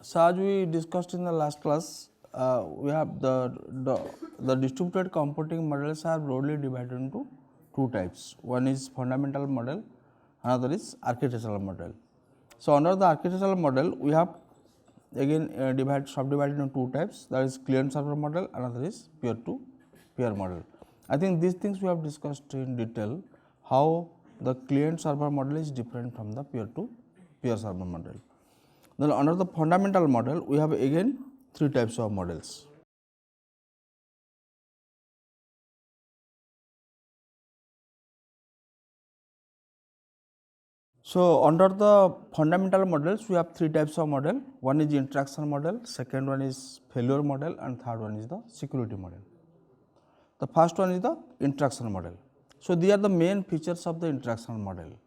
So as we discussed in the last class, we have the distributed computing models are broadly divided into two types. One is fundamental model, another is architectural model. So under the architectural model, we have again subdivided into two types, that is client server model, another is peer to peer model. I think these things we have discussed in detail, how the client server model is different from the peer to peer server model. Then under the fundamental model, we have again three types of models. So under the fundamental models, we have three types of model. One is interaction model, second one is failure model, and third one is the security model. The first one is the interaction model. So these are the main features of the interaction model.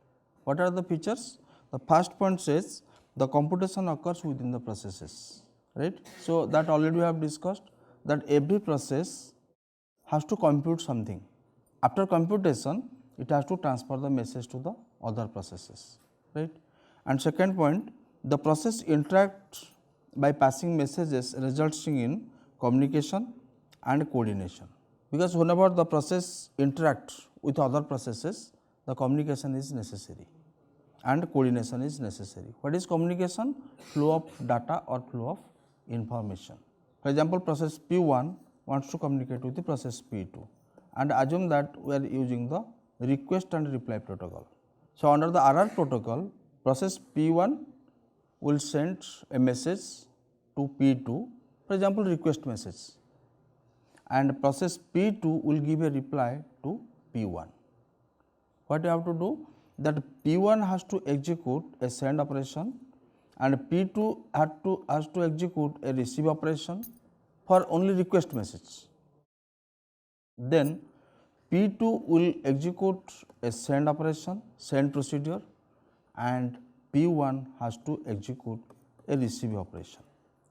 What are the features? The first point says the computation occurs within the processes, right? So that already we have discussed that every process has to compute something. After computation, it has to transfer the message to the other processes, right? And second point, the process interacts by passing messages resulting in communication and coordination. Because whenever the process interacts with other processes, the communication is necessary and coordination is necessary. What is communication? Flow of data or flow of information. For example, process P1 wants to communicate with the process P2, and assume that we are using the request and reply protocol. So under the RR protocol, process P1 will send a message to P2, for example, request message, and process P2 will give a reply to P1. What you have to do? That P1 has to execute a send operation and P2 has to execute a receive operation for only request message. Then P2 will execute a send operation, send procedure, and P1 has to execute a receive operation.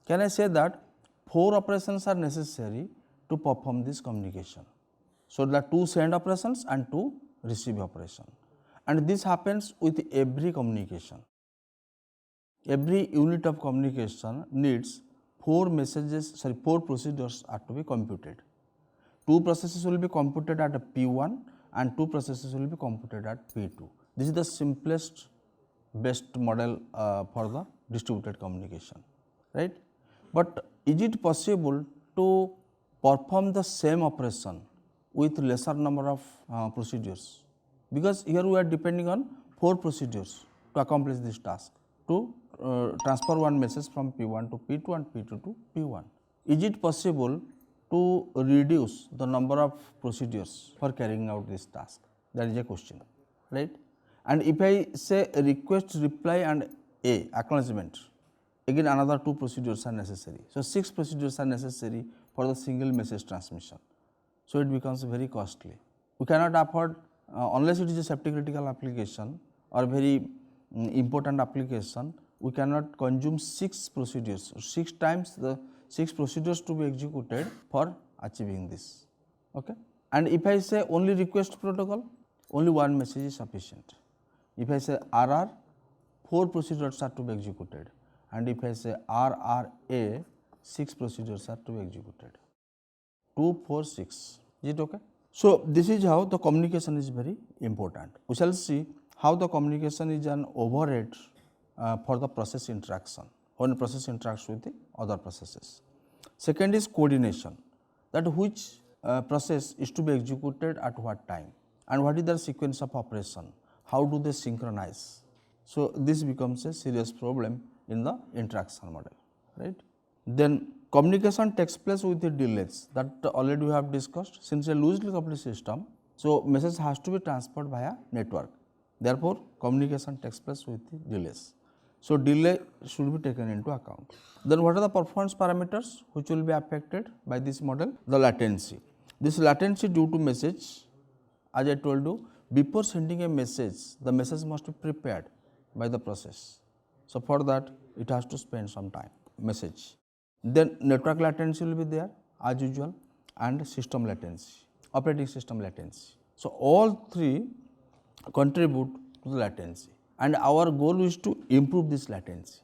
Can I say that 4 operations are necessary to perform this communication? So there are 2 send operations and 2 receive operation, and this happens with every communication. Every unit of communication needs 4 procedures are to be computed. 2 processes will be computed at P1 and 2 processes will be computed at P2. This is the simplest best model for the distributed communication, right? But is it possible to perform the same operation with lesser number of procedures? Because here we are depending on 4 procedures to accomplish this task, to transfer one message from P1 to P2 and P2 to P1. Is it possible to reduce the number of procedures for carrying out this task? That is a question, right? And if I say request, reply and A, acknowledgement, again another 2 procedures are necessary. So 6 procedures are necessary for the single message transmission. So it becomes very costly. We cannot afford, unless it is a safety critical application or very important application, we cannot consume 6 procedures, 6 times the 6 procedures to be executed for achieving this. Okay? And if I say only request protocol, only one message is sufficient. If I say RR, 4 procedures are to be executed, and if I say RRA, 6 procedures are to be executed. 2, 4, 6. Is it okay? So this is how the communication is very important. We shall see how the communication is an overhead for the process interaction, when process interacts with the other processes. Second is coordination, that which process is to be executed at what time and what is the sequence of operation, how do they synchronize. So this becomes a serious problem in the interaction model, right? Then communication takes place with the delays, that already we have discussed. Since a loosely coupled system, so message has to be transferred via network. Therefore, communication takes place with the delays. So delay should be taken into account. Then what are the performance parameters which will be affected by this model? The latency. This latency due to message, as I told you, before sending a message, the message must be prepared by the process. So for that, it has to spend some time, message. Then network latency will be there as usual, and system latency, operating system latency. So all 3 contribute to the latency, and our goal is to improve this latency.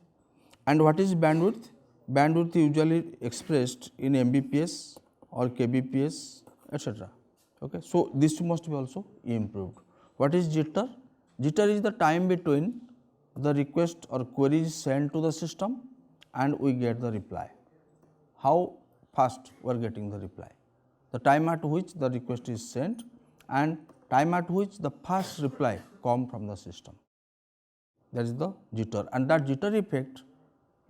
And what is bandwidth? Bandwidth usually expressed in Mbps or kbps, etc. Okay. So, this must be also improved. What is jitter? Jitter is the time between the request or query is sent to the system and we get the reply. How fast we are getting the reply? The time at which the request is sent and time at which the first reply come from the system. That is the jitter, and that jitter effect,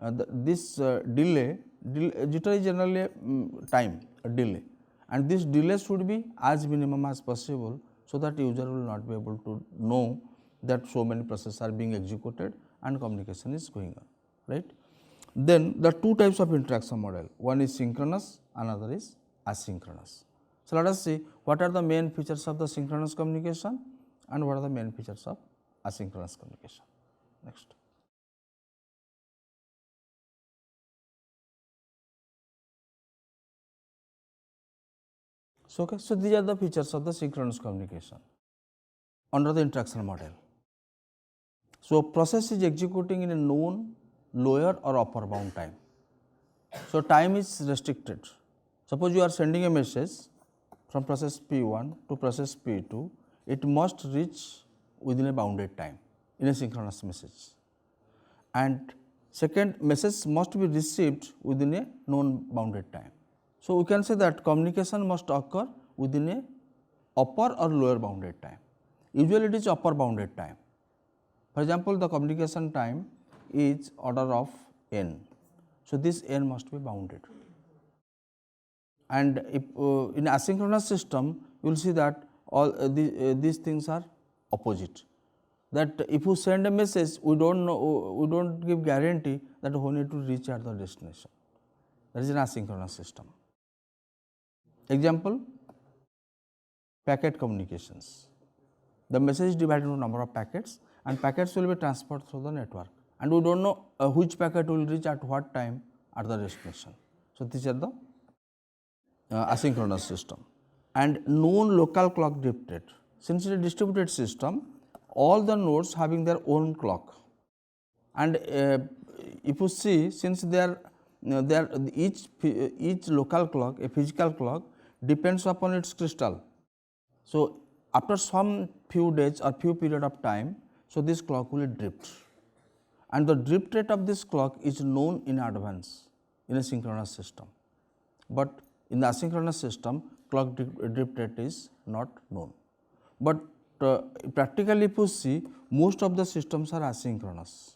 delay, jitter is generally a time, a delay, and this delay should be as minimum as possible, so that user will not be able to know that so many processes are being executed and communication is going on, right. Then the two types of interaction model, one is synchronous, another is asynchronous. So, let us see what are the main features of the synchronous communication and what are the main features of asynchronous communication. Next. So, okay, so these are the features of the synchronous communication under the interaction model. So, process is executing in a known lower or upper bound time. So, time is restricted. Suppose you are sending a message from process P1 to process P2, it must reach within a bounded time in a synchronous message. And second, message must be received within a known bounded time. So, we can say that communication must occur within a upper or lower bounded time. Usually it is upper bounded time. For example, the communication time is order of n. So, this n must be bounded. And if in asynchronous system, you will see that all these things are opposite. That if you send a message, we don't know, we don't give guarantee that when it will reach at the destination. That is an asynchronous system. Example, packet communications. The message is divided into number of packets and packets will be transferred through the network, and we don't know which packet will reach at what time at the destination. So, these are the asynchronous system. And known local clock drift rate. Since it is a distributed system, all the nodes having their own clock, and if you see, since each local clock, a physical clock, depends upon its crystal. So, after some few days or few period of time, so this clock will drift, and the drift rate of this clock is known in advance in a synchronous system, but in the asynchronous system, clock drift rate is not known. But practically, if you see, most of the systems are asynchronous.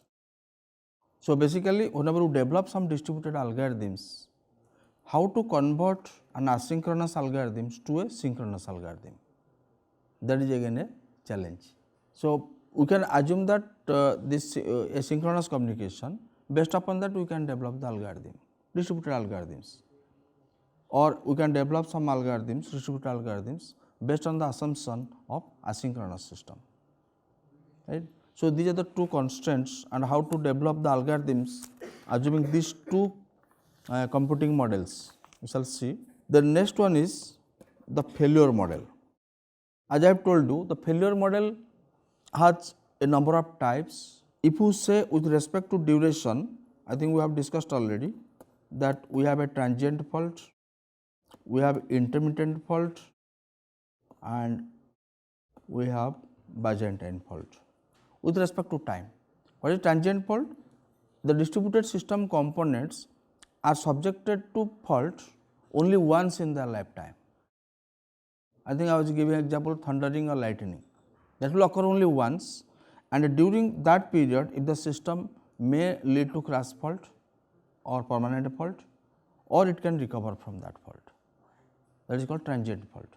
So, basically, whenever you develop some distributed algorithms, how to convert an asynchronous algorithms to a synchronous algorithm, that is again a challenge. So, we can assume that this asynchronous communication, based upon that we can develop the algorithm, distributed algorithms, or we can develop some algorithms, distributed algorithms based on the assumption of asynchronous system, right. So, these are the two constraints and how to develop the algorithms assuming these two computing models. We shall see. The next one is the failure model. As I have told you, the failure model has a number of types. If you say with respect to duration, I think we have discussed already that we have a transient fault, we have intermittent fault, and we have Byzantine fault. With respect to time, what is transient fault? The distributed system components are subjected to fault only once in their lifetime. I think I was giving example thundering or lightning, that will occur only once, and during that period if the system may lead to crash fault or permanent fault, or it can recover from that fault, that is called transient fault.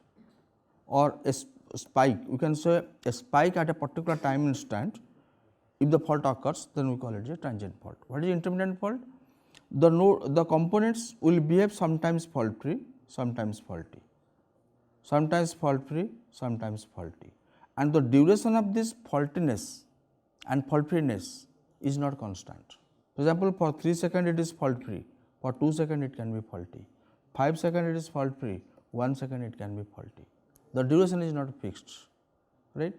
Or a spike, we can say a spike at a particular time instant, if the fault occurs then we call it a transient fault. What is intermittent fault? The components will behave sometimes fault free, sometimes faulty, sometimes fault free, sometimes faulty, and the duration of this faultiness and fault freeness is not constant. For example, for 3 seconds it is fault free, for 2 seconds it can be faulty, 5 seconds it is fault free, 1 second it can be faulty. The duration is not fixed, right.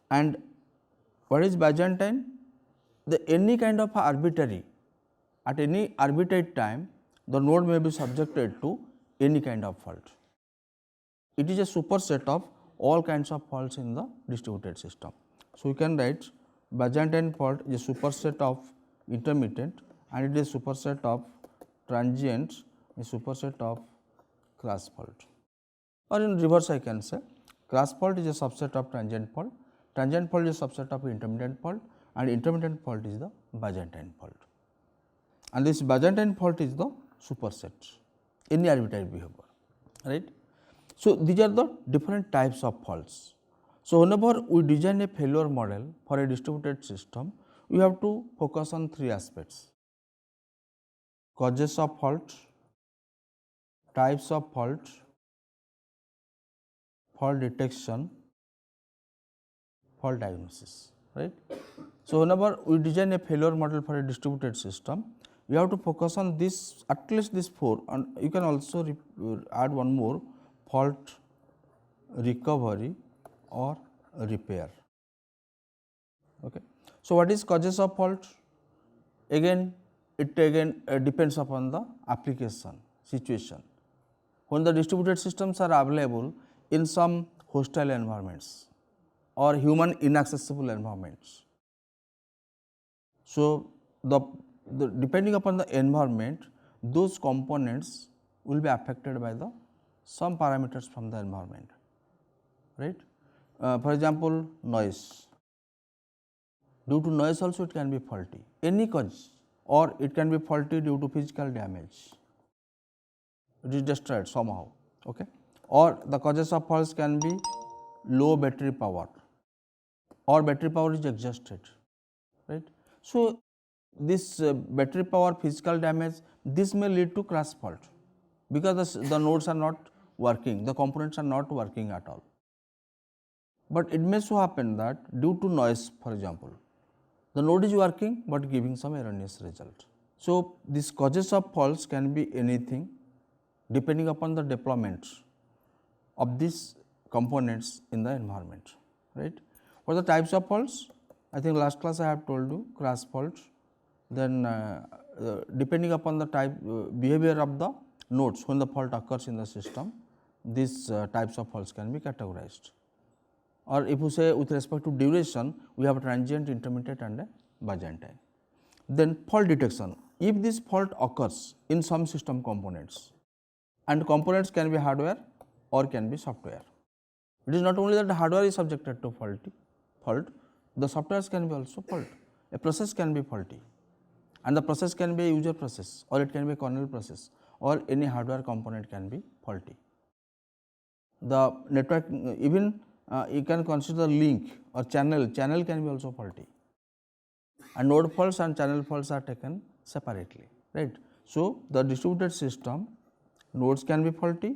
And what is Byzantine? Any kind of arbitrary at any arbitrary time the node may be subjected to any kind of fault. It is a superset of all kinds of faults in the distributed system. So, we can write Byzantine fault is a superset of intermittent and it is a superset of transient, a superset of crash fault, or in reverse I can say crash fault is a subset of transient fault is a subset of intermittent fault, and intermittent fault is the Byzantine fault, and this Byzantine fault is the superset any arbitrary behavior, right. So, these are the different types of faults. So, whenever we design a failure model for a distributed system, we have to focus on three aspects: causes of fault, types of fault, fault detection, fault diagnosis, right. So, whenever we design a failure model for a distributed system, we have to focus on this, at least these four, and you can also add one more: fault recovery or repair. Okay. So, what is causes of fault? Again, it depends upon the application situation. When the distributed systems are available in some hostile environments or human inaccessible environments. So, the depending upon the environment, those components will be affected by the some parameters from the environment, right. For example, noise. Due to noise also it can be faulty, any cause, or it can be faulty due to physical damage, it is destroyed somehow, okay. Or the causes of faults can be low battery power or battery power is exhausted, right. So, this battery power, physical damage, this may lead to crash fault because the nodes are not working, the components are not working at all. But it may so happen that due to noise, for example, the node is working but giving some erroneous result. So, these causes of faults can be anything depending upon the deployment of these components in the environment, right. For the types of faults, I think last class I have told you crash fault, then depending upon the type behavior of the nodes when the fault occurs in the system, these types of faults can be categorized. Or if you say with respect to duration, we have transient, intermittent and a Byzantine. Then fault detection, if this fault occurs in some system components, and components can be hardware or can be software. It is not only that the hardware is subjected to fault, the softwares can be also fault. A process can be faulty, and the process can be a user process or it can be a kernel process, or any hardware component can be faulty. The network, even you can consider link or channel can be also faulty, and node faults and channel faults are taken separately, right. So, the distributed system, nodes can be faulty,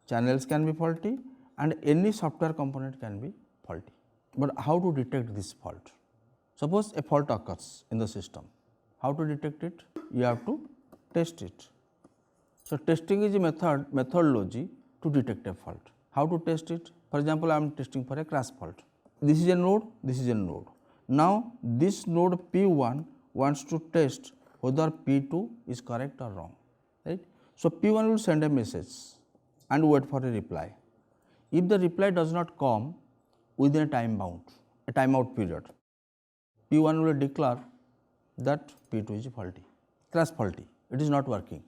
channels can be faulty, and any software component can be faulty. But how to detect this fault? Suppose a fault occurs in the system, how to detect it? You have to test it. So, testing is a methodology to detect a fault. How to test it? For example, I am testing for a crash fault. This is a node, this is a node. Now, this node P1 wants to test whether P2 is correct or wrong, right. So, P1 will send a message and wait for a reply. If the reply does not come within a time bound, a timeout period, P1 will declare that P2 is faulty, crash faulty, it is not working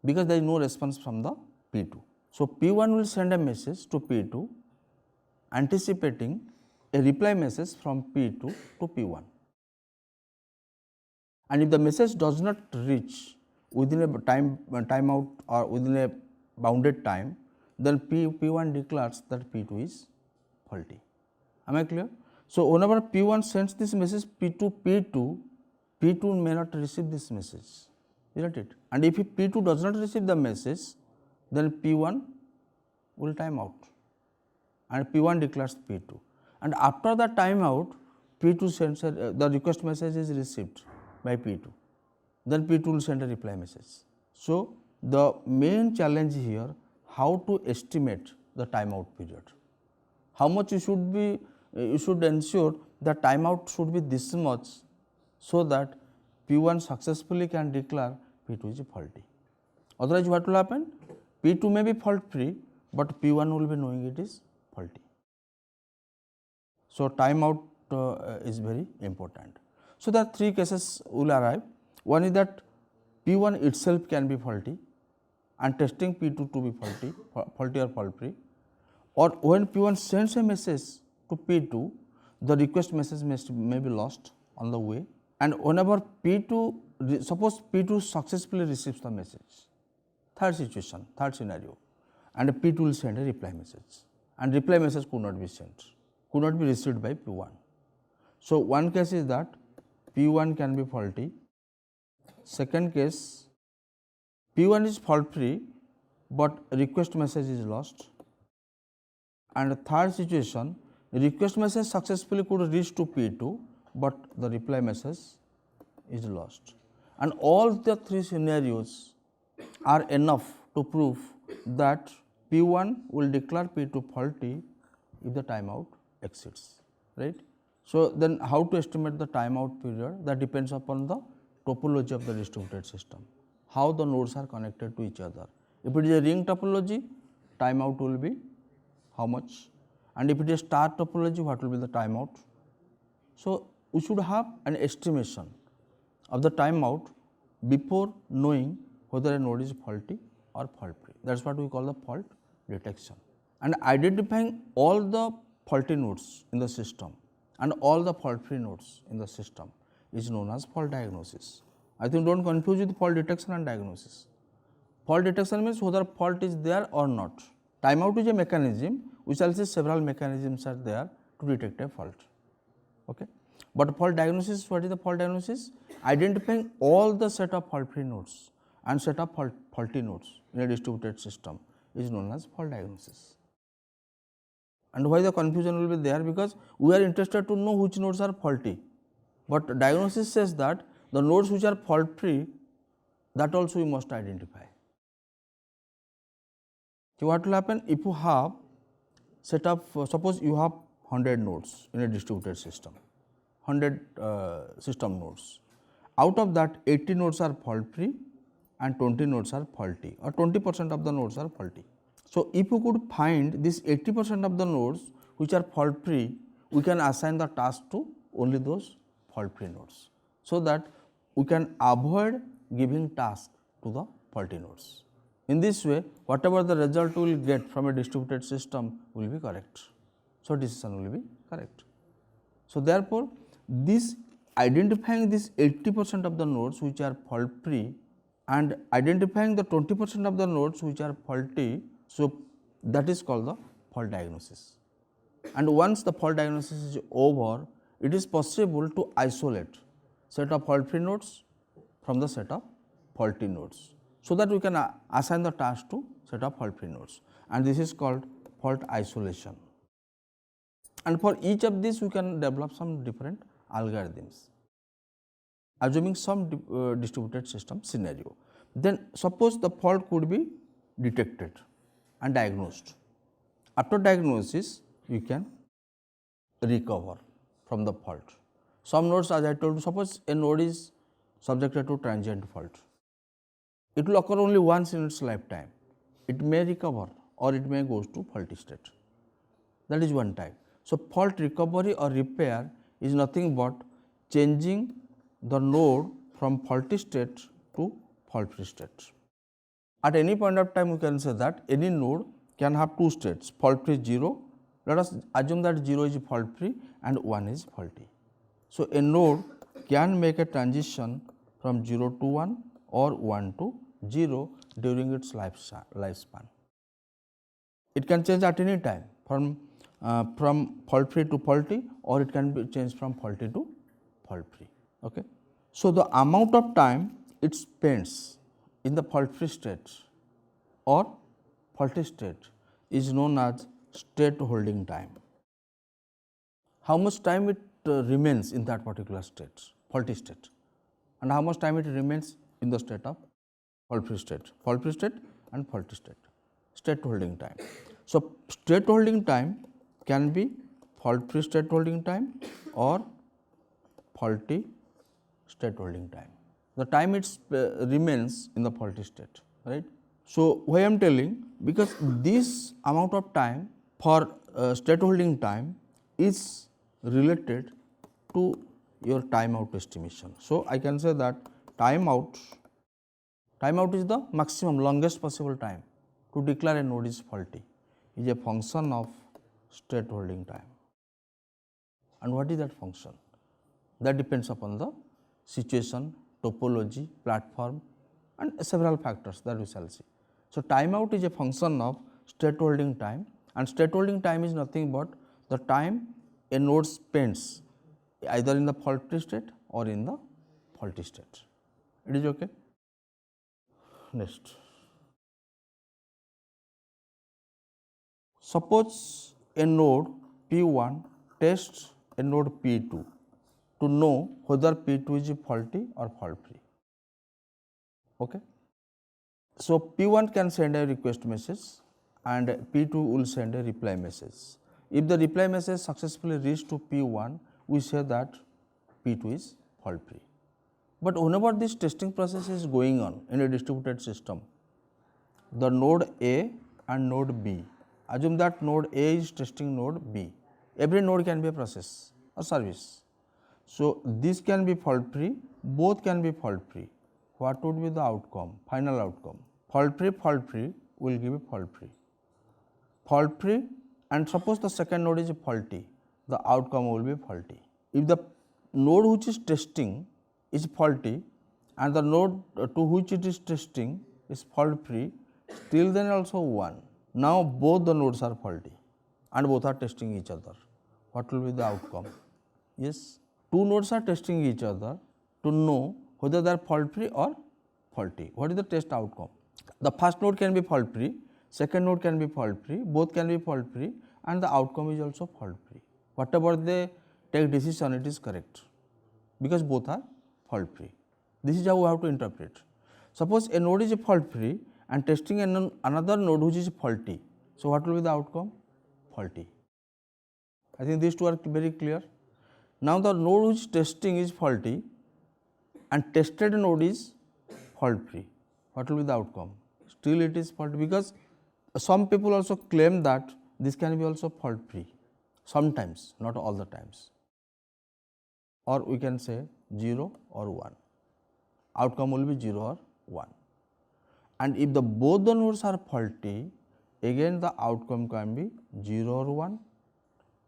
because there is no response from the P2. So, P1 will send a message to P2 anticipating a reply message from P2 to P1, and if the message does not reach within a timeout or within a bounded time, then P1 declares that P2 is faulty. Am I clear? So, whenever P1 sends this message P2, P2 may not receive this message, isn't it? And if P2 does not receive the message, then P1 will time out and P1 declares P2. And after the timeout, P2 sends the request message is received by P2, then P2 will send a reply message. So, the main challenge here, how to estimate the timeout period, how much you should ensure the timeout should be this much, so that P1 successfully can declare P2 is faulty. Otherwise, what will happen? P2 may be fault free, but P1 will be knowing it is faulty. So, timeout is very important. So, there are three cases will arrive. One is that P1 itself can be faulty and testing P2 to be faulty or fault free, or when P1 sends a message to P2, the request message may be lost on the way, and whenever P2, suppose P2 successfully receives the message, third situation, third scenario, and P2 will send a reply message, and reply message could not be sent, could not be received by P1. So, one case is that P1 can be faulty. Second case, P1 is fault free, but request message is lost. And third situation, request message successfully could reach to P2, but the reply message is lost. And all the three scenarios are enough to prove that P1 will declare P2 faulty if the timeout exceeds, right. So, then how to estimate the timeout period? That depends upon the topology of the distributed system, how the nodes are connected to each other. If it is a ring topology, timeout will be how much, and if it is star topology, what will be the timeout. So, we should have an estimation of the timeout before knowing whether a node is faulty or fault free. That is what we call the fault detection. And identifying all the faulty nodes in the system and all the fault free nodes in the system is known as fault diagnosis. I think do not confuse with fault detection and diagnosis. Fault detection means whether fault is there or not. Timeout is a mechanism, we shall see several mechanisms are there to detect a fault. Okay. But fault diagnosis, what is the fault diagnosis? Identifying all the set of fault free nodes and set of faulty nodes in a distributed system is known as fault diagnosis. And why the confusion will be there? Because we are interested to know which nodes are faulty, but diagnosis says that the nodes which are fault free, that also we must identify. So, what will happen if you have set of suppose you have 100 nodes in a distributed system, 100 system nodes. Out of that 80 nodes are fault free and 20 nodes are faulty, or 20% of the nodes are faulty. So, if you could find this 80% of the nodes which are fault free, we can assign the task to only those fault free nodes, so that we can avoid giving task to the faulty nodes. In this way, whatever the result we will get from a distributed system will be correct. So, decision will be correct. So, therefore, this identifying this 80% of the nodes which are fault free and identifying the 20% of the nodes which are faulty, so that is called the fault diagnosis. And once the fault diagnosis is over, it is possible to isolate set of fault free nodes from the set of faulty nodes, so that we can assign the task to set of fault free nodes, and this is called fault isolation. And for each of these we can develop some different algorithms, assuming some distributed system scenario. Then suppose the fault could be detected and diagnosed. After diagnosis, you can recover from the fault. Some nodes, as I told you, suppose a node is subjected to transient fault. It will occur only once in its lifetime. It may recover or it may go to faulty state. That is one type. So, fault recovery or repair is nothing but changing the node from faulty state to fault free state. At any point of time, we can say that any node can have two states, fault free 0. Let us assume that 0 is fault free and 1 is faulty. So, a node can make a transition from 0 to 1 or 1 to 0 during its lifespan. It can change at any time from fault free to faulty, or it can be changed from faulty to fault free. Okay. So, the amount of time it spends in the fault free state or faulty state is known as state holding time. How much time it remains in that particular state, faulty state, and how much time it remains in the state of fault free state and faulty state holding time. So, state holding time can be fault free state holding time or faulty state holding time. the time it remains in the faulty state, right. So, why I am telling, because this amount of time for state holding time is related to your timeout estimation. So, I can say that timeout is the maximum longest possible time to declare a node is faulty is a function of state holding time. And what is that function? That depends upon the situation, topology, platform and several factors that we shall see. So, timeout is a function of state holding time, and state holding time is nothing but the time a node spends either in the faulty state or in the faulty state. It is okay. Next, suppose a node P1 tests a node P2 to know whether P2 is faulty or fault free. Okay. So, P1 can send a request message and P2 will send a reply message. If the reply message successfully reaches to P1, we say that P2 is fault free. But whenever this testing process is going on in a distributed system, the node A and node B, assume that node A is testing node B. Every node can be a process or service. So, this can be fault free, both can be fault free. What would be the outcome, final outcome? Fault free will give a fault free. Fault free, and suppose the second node is faulty, the outcome will be faulty. If the node which is testing is faulty and the node to which it is testing is fault free, still then also 1. Now, both the nodes are faulty and both are testing each other. What will be the outcome? Yes, two nodes are testing each other to know whether they are fault free or faulty. What is the test outcome? The first node can be fault free, second node can be fault free, both can be fault free and the outcome is also fault free. Whatever they take decision, it is correct because both are fault free. This is how we have to interpret. Suppose a node is fault free and testing another node which is faulty. So, what will be the outcome? Faulty. I think these two are very clear. Now, the node which testing is faulty and tested node is fault free. What will be the outcome? Still it is faulty, because some people also claim that this can be also fault free sometimes, not all the times, or we can say 0 or 1. Outcome will be 0 or 1. And if the both the nodes are faulty, again the outcome can be 0 or 1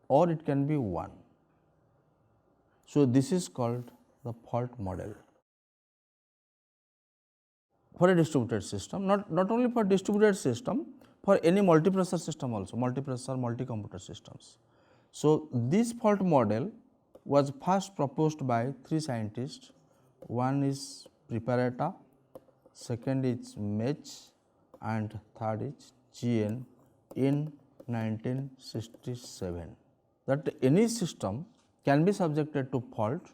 or it can be 1. So, this is called the fault model for a distributed system, not only for distributed system, for any multiprocessor system also, multiprocessor, multi-computer systems. So, this fault model was first proposed by 3 scientists. One is Preparata, second is Mech and third is Chien in 1967. That any system can be subjected to fault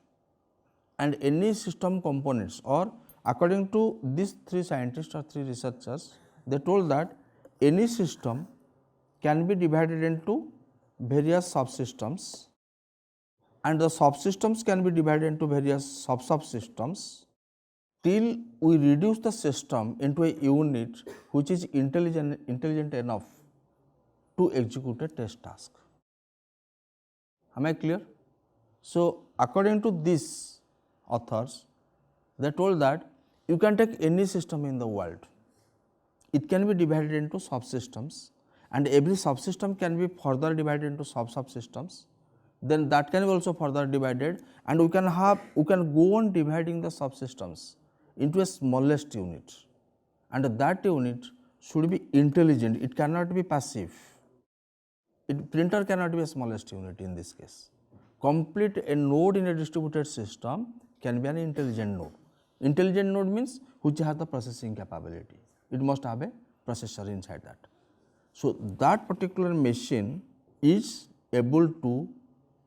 and any system components, or according to these 3 scientists or 3 researchers, they told that any system can be divided into various subsystems and the subsystems can be divided into various subsystems till we reduce the system into a unit which is intelligent enough to execute a test task. Am I clear? So, according to these authors, they told that you can take any system in the world, it can be divided into subsystems and every subsystem can be further divided into subsystems, then that can be also further divided, and we can go on dividing the subsystems into a smallest unit, and that unit should be intelligent, it cannot be passive. Printer cannot be a smallest unit in this case. Complete a node in a distributed system can be an intelligent node. Intelligent node means which has the processing capability. It must have a processor inside that. So, that particular machine is able to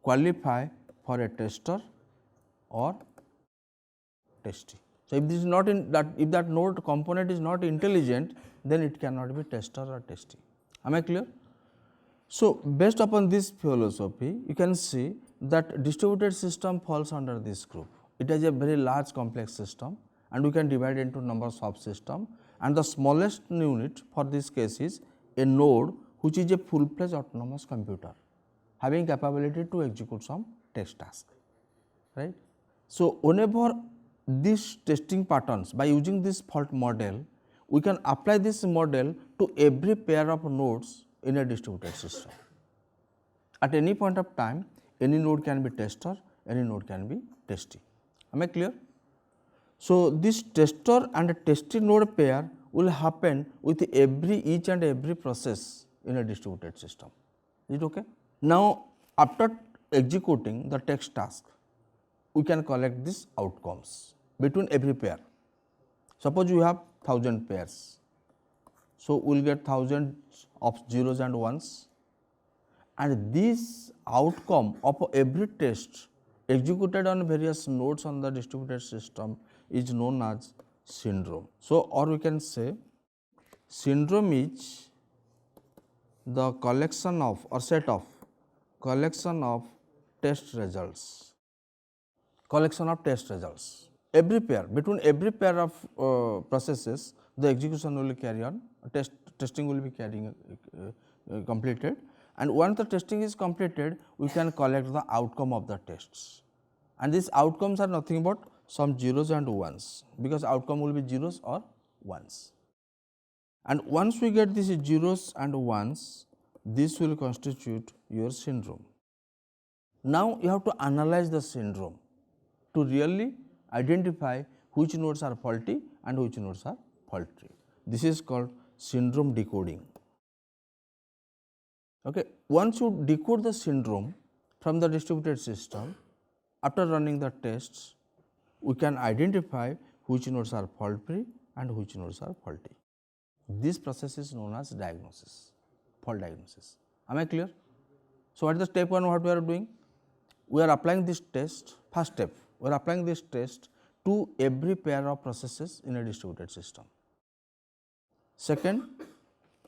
qualify for a tester or testing. So, if this is not if that node component is not intelligent, then it cannot be tester or testing. Am I clear? So, based upon this philosophy, you can see that distributed system falls under this group. It is a very large complex system and we can divide into number of subsystem, and the smallest unit for this case is a node which is a full fledged autonomous computer having capability to execute some test task, right. So, whenever these testing patterns, by using this fault model, we can apply this model to every pair of nodes in a distributed system. At any point of time, any node can be tester, any node can be testy. Am I clear? So, this tester and testy node pair will happen with each and every process in a distributed system. Is it okay? Now, after executing the test task, we can collect these outcomes between every pair. Suppose you have 1000 pairs. So, we will get thousands of zeros and ones, and this outcome of every test executed on various nodes on the distributed system is known as syndrome. So, or we can say syndrome is the collection of or set of test results, every pair, between every pair of processes the execution will carry on, testing will be completed, and once the testing is completed we can collect the outcome of the tests, and these outcomes are nothing but some zeros and ones, because outcome will be zeros or ones. And once we get these zeros and ones, this will constitute your syndrome. Now, you have to analyze the syndrome to really identify which nodes are faulty and which nodes are fault free. This is called syndrome decoding. Okay. Once you decode the syndrome from the distributed system, after running the tests, we can identify which nodes are fault free and which nodes are faulty. This process is known as diagnosis, fault diagnosis. Am I clear? So, what is the step 1 what we are doing? We are applying this test, first step, we are applying this test to every pair of processes in a distributed system. Second,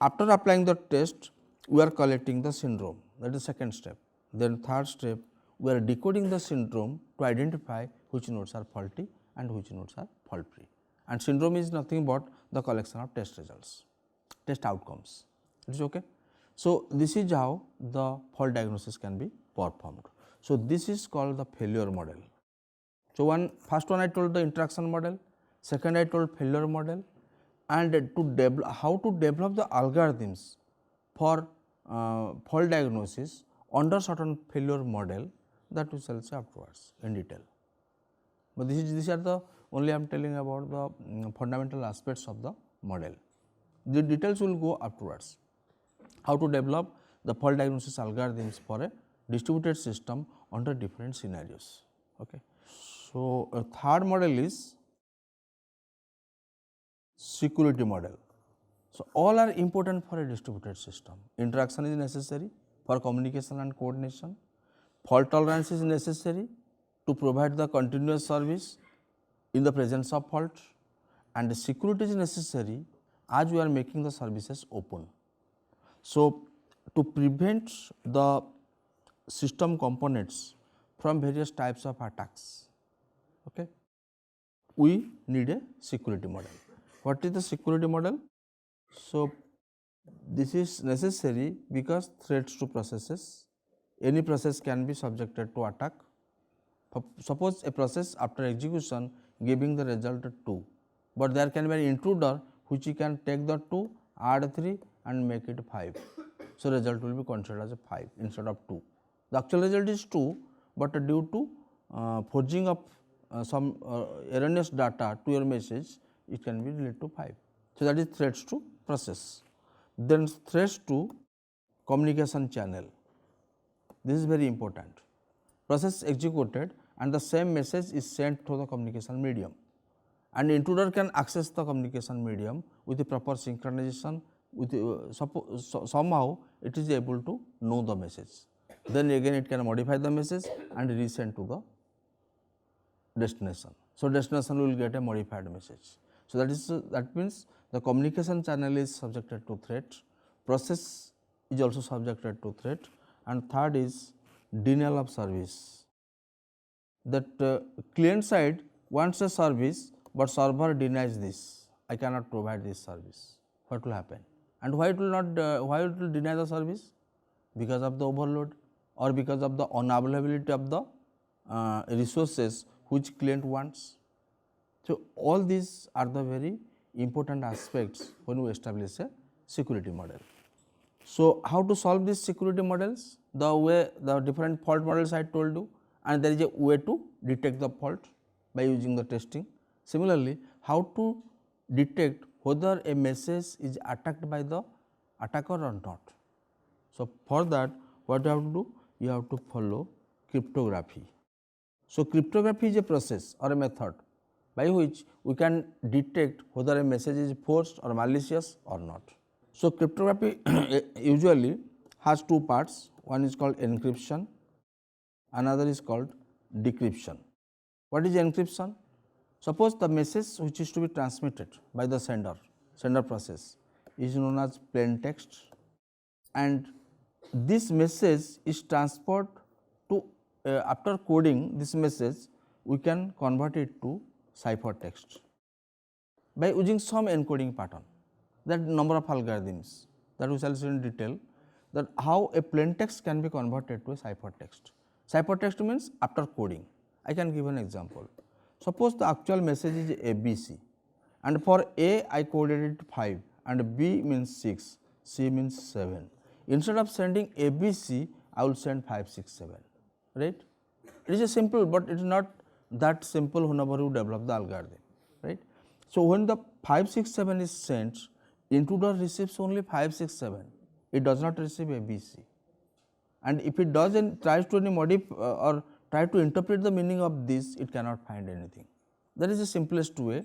after applying the test, we are collecting the syndrome, that is second step. Then third step, we are decoding the syndrome to identify which nodes are faulty and which nodes are fault free. And syndrome is nothing but the collection of test results, test outcomes. It is okay. So, this is how the fault diagnosis can be performed. So, this is called the failure model. So, first one I told the interaction model, second I told failure model, and how to develop the algorithms for fault diagnosis under certain failure model, that we shall see afterwards in detail. But these are the only I am telling about the fundamental aspects of the model. The details will go afterwards. How to develop the fault diagnosis algorithms for a distributed system under different scenarios. Okay. So, a third model is security model. So, all are important for a distributed system. Interaction is necessary for communication and coordination. Fault tolerance is necessary to provide the continuous service in the presence of fault, and security is necessary as we are making the services open. So, to prevent the system components from various types of attacks, okay, we need a security model. What is the security model? So, this is necessary because threats to processes, any process can be subjected to attack. Suppose a process after execution giving the result 2, but there can be an intruder which can take the 2, add 3 and make it 5. So, result will be considered as a 5 instead of 2. The actual result is 2, but due to forging of some erroneous data to your message, it can be related to 5. So, that is threats to process. Then threats to communication channel. This is very important. Process executed and the same message is sent through the communication medium, and intruder can access the communication medium with the proper synchronization with somehow it is able to know the message. Then again it can modify the message and resend to the destination. So, destination will get a modified message. So, that means the communication channel is subjected to threat, process is also subjected to threat, and third is denial of service. That client side wants a service, but server denies this, I cannot provide this service. What will happen? And why it will not, why it will deny the service? Because of the overload or because of the unavailability of the resources which client wants. So, all these are the very important aspects when we establish a security model. So, how to solve these security models? The way, the different fault models I told you, and there is a way to detect the fault by using the testing. Similarly, how to detect whether a message is attacked by the attacker or not. So, for that what you have to do? You have to follow cryptography. So, cryptography is a process or a method by which we can detect whether a message is forced or malicious or not. So, cryptography usually has two parts, one is called encryption, another is called decryption. What is encryption? Suppose the message which is to be transmitted by the sender process is known as plain text, and this message is transferred to after coding this message we can convert it to ciphertext by using some encoding pattern. That number of algorithms that we shall see in detail, that how a plain text can be converted to a ciphertext. Ciphertext means after coding. I can give an example. Suppose the actual message is ABC, and for A I coded it 5 and B means 6, C means 7. Instead of sending ABC, I will send 5, 6, 7, right. It is a simple, but it is not that simple whenever you develop the algorithm, right. So, when the 5, 6, 7 is sent, intruder receives only 5, 6, 7, it does not receive ABC, and if it does and tries to any modify or try to interpret the meaning of this, it cannot find anything. That is the simplest way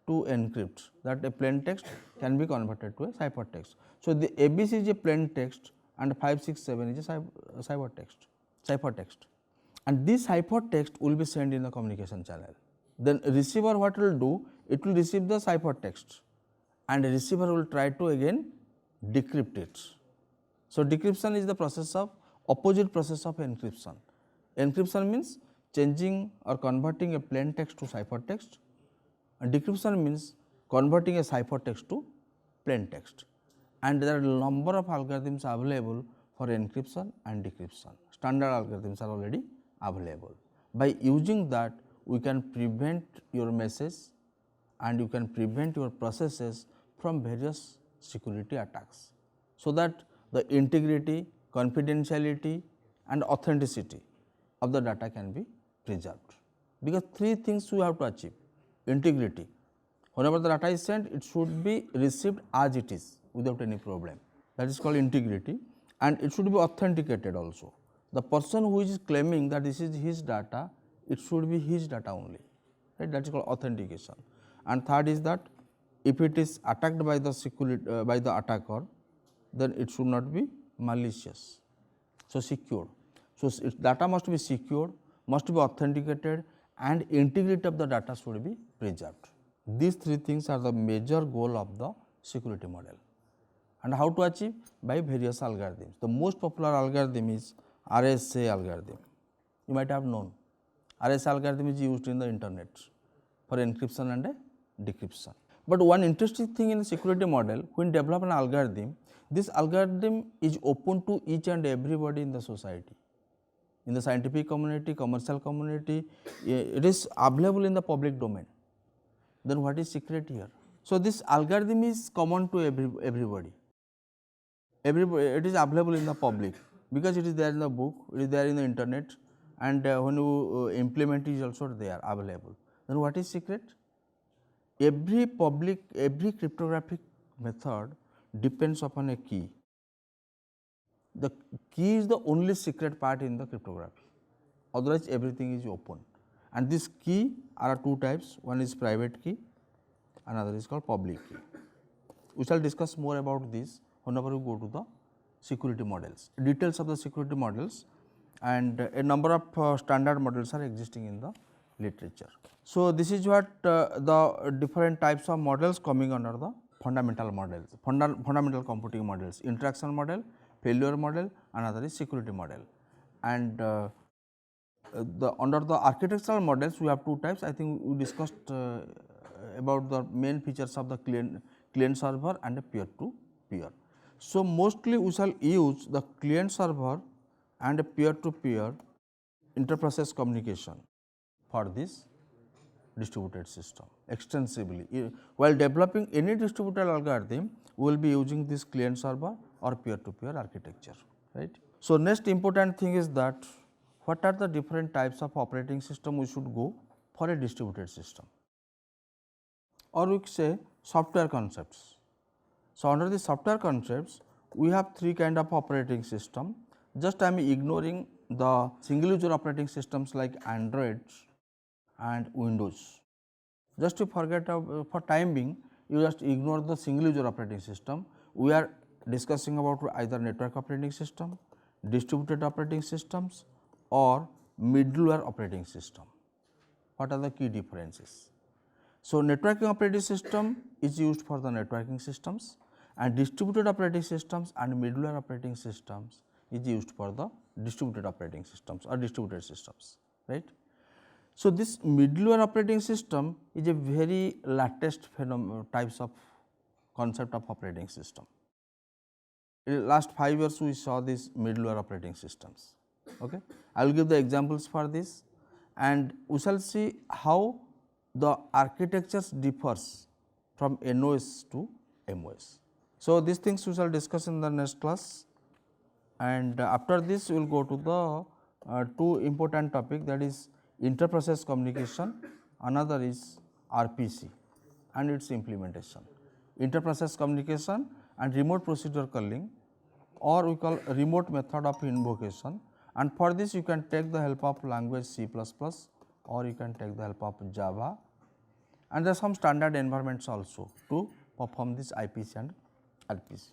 to encrypt, that a plain text can be converted to a ciphertext. So, the ABC is a plain text and 5, 6, 7 is a ciphertext, and this ciphertext will be sent in the communication channel. Then receiver what will do? It will receive the ciphertext and receiver will try to again decrypt it. So, decryption is the process of opposite process of encryption. Encryption means changing or converting a plain text to ciphertext, and decryption means converting a ciphertext to plain text, and there are a number of algorithms available for encryption and decryption. Standard algorithms are already available. By using that, we can prevent your message and you can prevent your processes from various security attacks, so that the integrity, confidentiality and authenticity of the data can be preserved. Because three things we have to achieve: integrity, whenever the data is sent, it should be received as it is without any problem, that is called integrity, and it should be authenticated also. The person who is claiming that this is his data, it should be his data only, right, that is called authentication. And third is that if it is attacked by the security by the attacker, then it should not be malicious. So, secure. So, data must be secured, must be authenticated, and integrity of the data should be preserved. These three things are the major goal of the security model. And how to achieve? By various algorithms. The most popular algorithm is RSA algorithm. You might have known. RSA algorithm is used in the internet for encryption and decryption. But one interesting thing in the security model, when develop an algorithm, this algorithm is open to each and everybody in the society. In the scientific community, commercial community, it is available in the public domain. Then what is secret here? So, this algorithm is common to everybody. It is available in the public because it is there in the book, it is there in the internet, and when you implement it is also there available. Then what is secret? Every cryptographic method depends upon a key. The key is the only secret part in the cryptography, otherwise everything is open. And this key are two types, one is private key, another is called public key. We shall discuss more about this whenever we go to the security models, details of the security models, and a number of standard models are existing in the literature. So, this is what the different types of models coming under the fundamental models, fundamental computing models: interaction model, failure model, another is security model. And under the architectural models we have two types. I think we discussed about the main features of the client server and a peer to peer. So, mostly we shall use the client server and a peer to peer interprocess communication for this distributed system extensively. While developing any distributed algorithm, we will be using this client server or peer to peer architecture, right. So, next important thing is that what are the different types of operating system we should go for a distributed system, or we say software concepts. So, under the software concepts, we have three kind of operating system. Just I am ignoring the single user operating systems like Android and Windows. Just to forget for time being, you just ignore the single user operating system. We are discussing about either network operating system, distributed operating systems or middleware operating system. What are the key differences? So, networking operating system is used for the networking systems and distributed operating systems and middleware operating systems is used for the distributed operating systems or distributed systems, right. So, this middleware operating system is a very latest types of concept of operating system. In last 5 years we saw these middleware operating systems. Okay. I will give the examples for this and we shall see how the architectures differs from NOS to MOS. So, these things we shall discuss in the next class, and after this we will go to the two important topic, that is interprocess communication, another is RPC and its implementation. Interprocess communication and remote procedure calling, or we call remote method of invocation, and for this you can take the help of language C++ or you can take the help of Java, and there are some standard environments also to perform this IPC and RPC.